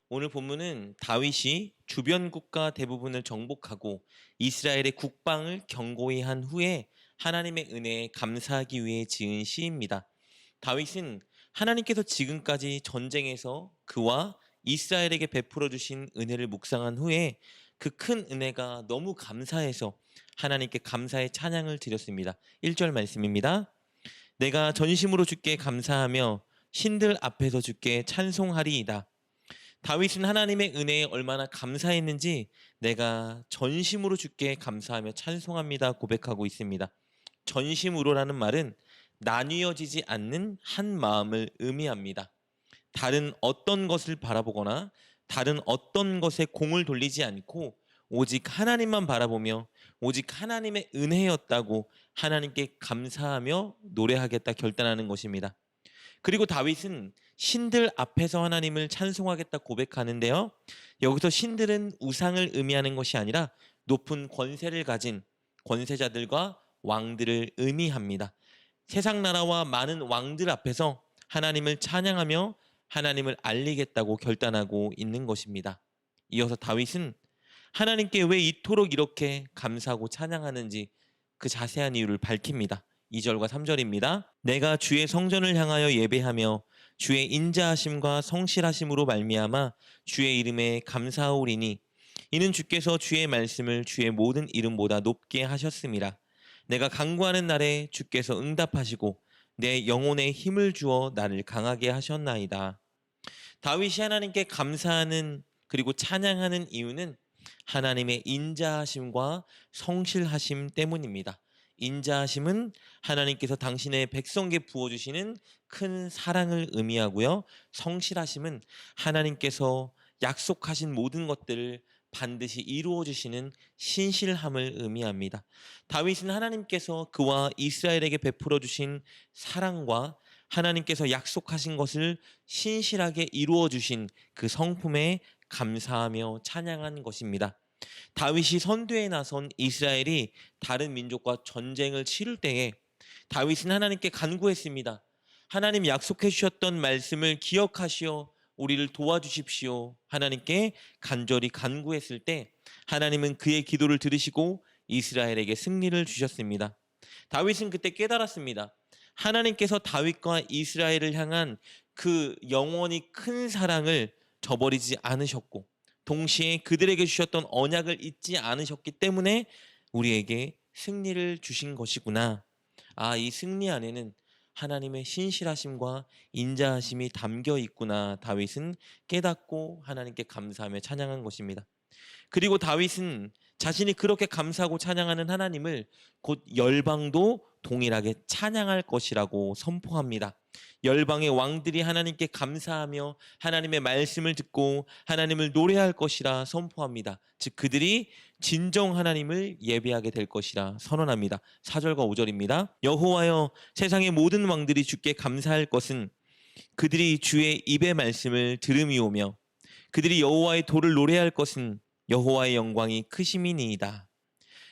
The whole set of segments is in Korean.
오늘 본문은 다윗이 주변 국가 대부분을 정복하고 이스라엘의 국방을 견고히 한 후에 하나님의 은혜에 감사하기 위해 지은 시입니다. 다윗은 하나님께서 지금까지 전쟁에서 그와 이스라엘에게 베풀어 주신 은혜를 묵상한 후에 그 큰 은혜가 너무 감사해서 하나님께 감사의 찬양을 드렸습니다. 1절 말씀입니다. 내가 전심으로 주께 감사하며 신들 앞에서 주께 찬송하리이다. 다윗은 하나님의 은혜에 얼마나 감사했는지 내가 전심으로 주께 감사하며 찬송합니다 고백하고 있습니다. 전심으로라는 말은 나뉘어지지 않는 한 마음을 의미합니다. 다른 어떤 것을 바라보거나 다른 어떤 것에 공을 돌리지 않고 오직 하나님만 바라보며 오직 하나님의 은혜였다고 하나님께 감사하며 노래하겠다 결단하는 것입니다. 그리고 다윗은 신들 앞에서 하나님을 찬송하겠다 고백하는데요. 여기서 신들은 우상을 의미하는 것이 아니라 높은 권세를 가진 권세자들과 왕들을 의미합니다. 세상 나라와 많은 왕들 앞에서 하나님을 찬양하며 하나님을 알리겠다고 결단하고 있는 것입니다. 이어서 다윗은 하나님께 왜 이토록 이렇게 감사하고 찬양하는지 그 자세한 이유를 밝힙니다. 2절과 3절입니다. 내가 주의 성전을 향하여 예배하며 주의 인자하심과 성실하심으로 말미암아 주의 이름에 감사하오리니 이는 주께서 주의 말씀을 주의 모든 이름보다 높게 하셨음이라. 내가 간구하는 날에 주께서 응답하시고 내 영혼에 힘을 주어 나를 강하게 하셨나이다. 다윗이 하나님께 감사하는 그리고 찬양하는 이유는 하나님의 인자하심과 성실하심 때문입니다. 인자하심은 하나님께서 당신의 백성에게 부어주시는 큰 사랑을 의미하고요. 성실하심은 하나님께서 약속하신 모든 것들을 반드시 이루어 주시는 신실함을 의미합니다. 다윗은 하나님께서 그와 이스라엘에게 베풀어 주신 사랑과 하나님께서 약속하신 것을 신실하게 이루어 주신 그 성품에 감사하며 찬양한 것입니다. 다윗이 선두에 나선 이스라엘이 다른 민족과 전쟁을 치를 때에 다윗은 하나님께 간구했습니다. 하나님 약속해 주셨던 말씀을 기억하시어 우리를 도와주십시오. 하나님께 간절히 간구했을 때 하나님은 그의 기도를 들으시고 이스라엘에게 승리를 주셨습니다. 다윗은 그때 깨달았습니다. 하나님께서 다윗과 이스라엘을 향한 그 영원히 큰 사랑을 저버리지 않으셨고 동시에 그들에게 주셨던 언약을 잊지 않으셨기 때문에 우리에게 승리를 주신 것이구나. 이 승리 안에는 하나님의 신실하심과 인자하심이 담겨 있구나. 다윗은 깨닫고 하나님께 감사하며 찬양한 것입니다. 그리고 다윗은 자신이 그렇게 감사하고 찬양하는 하나님을 곧 열방도 동일하게 찬양할 것이라고 선포합니다. 열방의 왕들이 하나님께 감사하며 하나님의 말씀을 듣고 하나님을 노래할 것이라 선포합니다. 즉 그들이 진정 하나님을 예배하게 될 것이라 선언합니다. 4절과 5절입니다. 여호와여 세상의 모든 왕들이 주께 감사할 것은 그들이 주의 입의 말씀을 들음이오며 그들이 여호와의 도를 노래할 것은 여호와의 영광이 크심이니이다.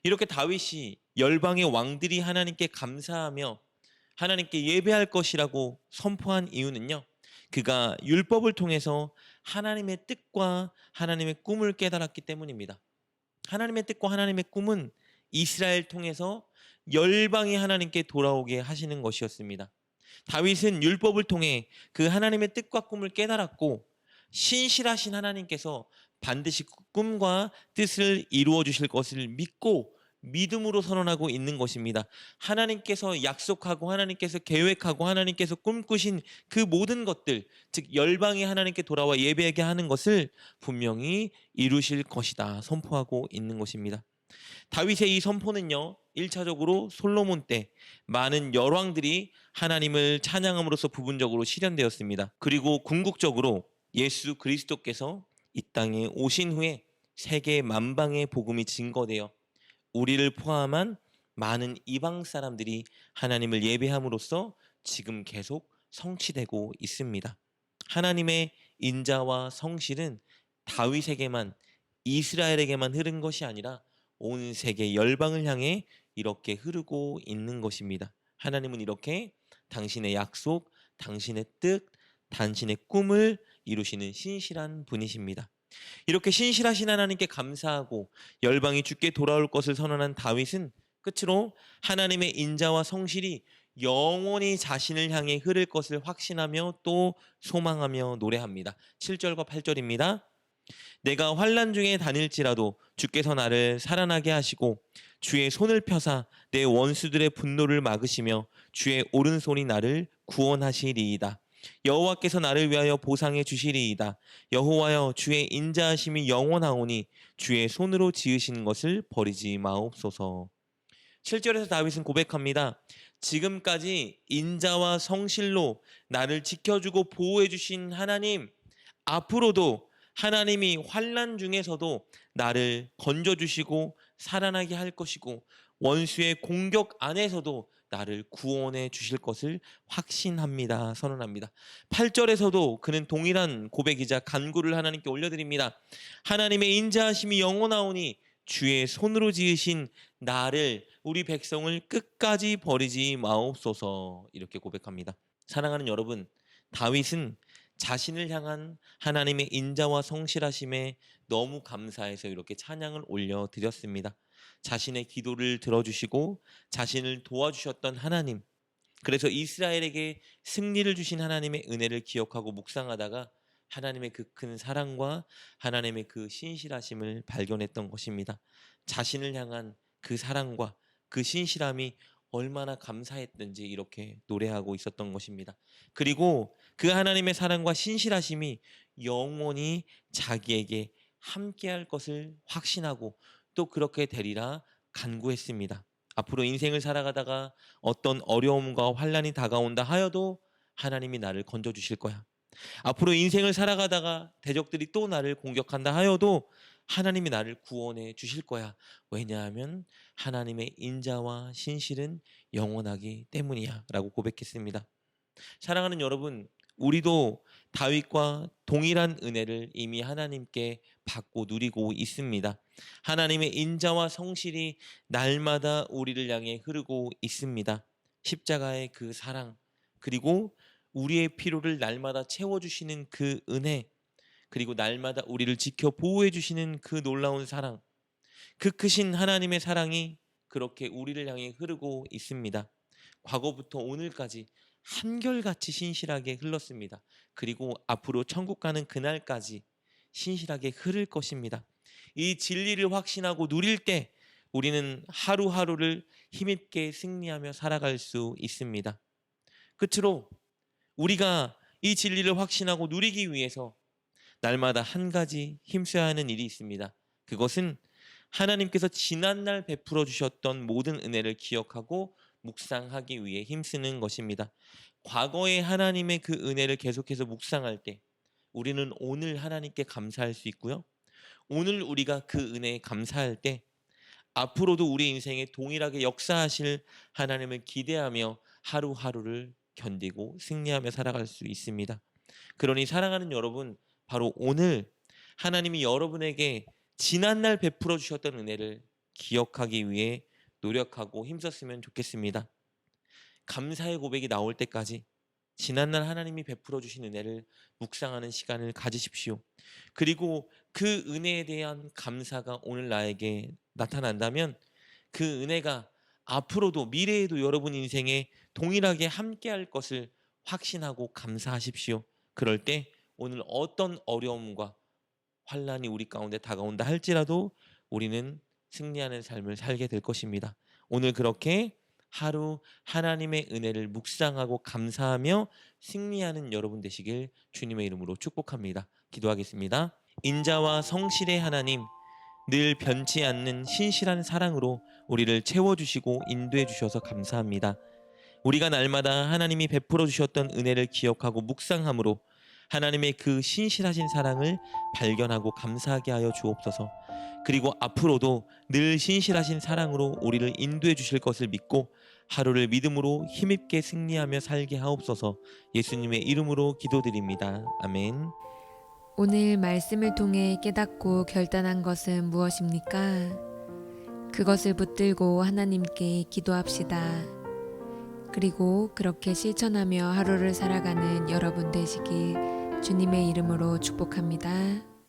이렇게 다윗이 열방의 왕들이 하나님께 감사하며 하나님께 예배할 것이라고 선포한 이유는요. 그가 율법을 통해서 하나님의 뜻과 하나님의 꿈을 깨달았기 때문입니다. 하나님의 뜻과 하나님의 꿈은 이스라엘 통해서 열방이 하나님께 돌아오게 하시는 것이었습니다. 다윗은 율법을 통해 그 하나님의 뜻과 꿈을 깨달았고 신실하신 하나님께서 반드시 꿈과 뜻을 이루어 주실 것을 믿고 믿음으로 선언하고 있는 것입니다. 하나님께서 약속하고 하나님께서 계획하고 하나님께서 꿈꾸신 그 모든 것들, 즉 열방이 하나님께 돌아와 예배하게 하는 것을 분명히 이루실 것이다 선포하고 있는 것입니다. 다윗의 이 선포는요. 1차적으로 솔로몬 때 많은 열왕들이 하나님을 찬양함으로써 부분적으로 실현되었습니다. 그리고 궁극적으로 예수 그리스도께서 이 땅에 오신 후에 세계 만방의 복음이 증거되어 우리를 포함한 많은 이방 사람들이 하나님을 예배함으로써 지금 계속 성취되고 있습니다. 하나님의 인자와 성실은 다윗에게만 이스라엘에게만 흐른 것이 아니라 온 세계 열방을 향해 이렇게 흐르고 있는 것입니다. 하나님은 이렇게 당신의 약속, 당신의 뜻, 당신의 꿈을 이루시는 신실한 분이십니다. 이렇게 신실하신 하나님께 감사하고 열방이 주께 돌아올 것을 선언한 다윗은 끝으로 하나님의 인자와 성실이 영원히 자신을 향해 흐를 것을 확신하며 또 소망하며 노래합니다. 7절과 8절입니다. 내가 환난 중에 다닐지라도 주께서 나를 살아나게 하시고 주의 손을 펴사 내 원수들의 분노를 막으시며 주의 오른손이 나를 구원하시리이다. 여호와께서 나를 위하여 보상해 주시리이다. 여호와여 주의 인자하심이 영원하오니 주의 손으로 지으신 것을 버리지 마옵소서. 7절에서 다윗은 고백합니다. 지금까지 인자와 성실로 나를 지켜주고 보호해 주신 하나님, 앞으로도 하나님이 환난 중에서도 나를 건져주시고 살아나게 할 것이고 원수의 공격 안에서도 나를 구원해 주실 것을 확신합니다. 선언합니다. 8절에서도 그는 동일한 고백이자 간구를 하나님께 올려드립니다. 하나님의 인자하심이 영원하오니 주의 손으로 지으신 나를, 우리 백성을 끝까지 버리지 마옵소서. 이렇게 고백합니다. 사랑하는 여러분, 다윗은 자신을 향한 하나님의 인자와 성실하심에 너무 감사해서 이렇게 찬양을 올려드렸습니다. 자신의 기도를 들어주시고 자신을 도와주셨던 하나님, 그래서 이스라엘에게 승리를 주신 하나님의 은혜를 기억하고 묵상하다가 하나님의 그 큰 사랑과 하나님의 그 신실하심을 발견했던 것입니다. 자신을 향한 그 사랑과 그 신실함이 얼마나 감사했던지 이렇게 노래하고 있었던 것입니다. 그리고 그 하나님의 사랑과 신실하심이 영원히 자기에게 함께할 것을 확신하고 또 그렇게 되리라 간구했습니다. 앞으로 인생을 살아가다가 어떤 어려움과 환난이 다가온다 하여도 하나님이 나를 건져주실 거야. 앞으로 인생을 살아가다가 대적들이 또 나를 공격한다 하여도 하나님이 나를 구원해 주실 거야. 왜냐하면 하나님의 인자와 신실은 영원하기 때문이야 라고 고백했습니다. 사랑하는 여러분, 우리도 다윗과 동일한 은혜를 이미 하나님께 받고 누리고 있습니다. 하나님의 인자와 성실이 날마다 우리를 향해 흐르고 있습니다. 십자가의 그 사랑, 그리고 우리의 필요를 날마다 채워주시는 그 은혜, 그리고 날마다 우리를 지켜 보호해 주시는 그 놀라운 사랑, 그 크신 하나님의 사랑이 그렇게 우리를 향해 흐르고 있습니다. 과거부터 오늘까지 한결같이 신실하게 흘렀습니다. 그리고 앞으로 천국 가는 그날까지 신실하게 흐를 것입니다. 이 진리를 확신하고 누릴 때 우리는 하루하루를 힘있게 승리하며 살아갈 수 있습니다. 끝으로 우리가 이 진리를 확신하고 누리기 위해서 날마다 한 가지 힘써야 하는 일이 있습니다. 그것은 하나님께서 지난날 베풀어 주셨던 모든 은혜를 기억하고 묵상하기 위해 힘쓰는 것입니다. 과거의 하나님의 그 은혜를 계속해서 묵상할 때 우리는 오늘 하나님께 감사할 수 있고요. 오늘 우리가 그 은혜에 감사할 때 앞으로도 우리 인생에 동일하게 역사하실 하나님을 기대하며 하루하루를 견디고 승리하며 살아갈 수 있습니다. 그러니 사랑하는 여러분, 바로 오늘 하나님이 여러분에게 지난날 베풀어 주셨던 은혜를 기억하기 위해 노력하고 힘썼으면 좋겠습니다. 감사의 고백이 나올 때까지 지난날 하나님이 베풀어 주신 은혜를 묵상하는 시간을 가지십시오. 그리고 그 은혜에 대한 감사가 오늘 나에게 나타난다면 그 은혜가 앞으로도 미래에도 여러분 인생에 동일하게 함께할 것을 확신하고 감사하십시오. 그럴 때 오늘 어떤 어려움과 환난이 우리 가운데 다가온다 할지라도 우리는 승리하는 삶을 살게 될 것입니다. 오늘 그렇게 하루 하나님의 은혜를 묵상하고 감사하며 승리하는 여러분 되시길 주님의 이름으로 축복합니다. 기도하겠습니다. 인자와 성실의 하나님, 늘 변치 않는 신실한 사랑으로 우리를 채워주시고 인도해 주셔서 감사합니다. 우리가 날마다 하나님이 베풀어 주셨던 은혜를 기억하고 묵상함으로 하나님의 그 신실하신 사랑을 발견하고 감사하게 하여 주옵소서. 그리고 앞으로도 늘 신실하신 사랑으로 우리를 인도해 주실 것을 믿고 하루를 믿음으로 힘있게 승리하며 살게 하옵소서. 예수님의 이름으로 기도드립니다. 아멘. 오늘 말씀을 통해 깨닫고 결단한 것은 무엇입니까? 그것을 붙들고 하나님께 기도합시다. 그리고 그렇게 실천하며 하루를 살아가는 여러분 되시길 주님의 이름으로 축복합니다.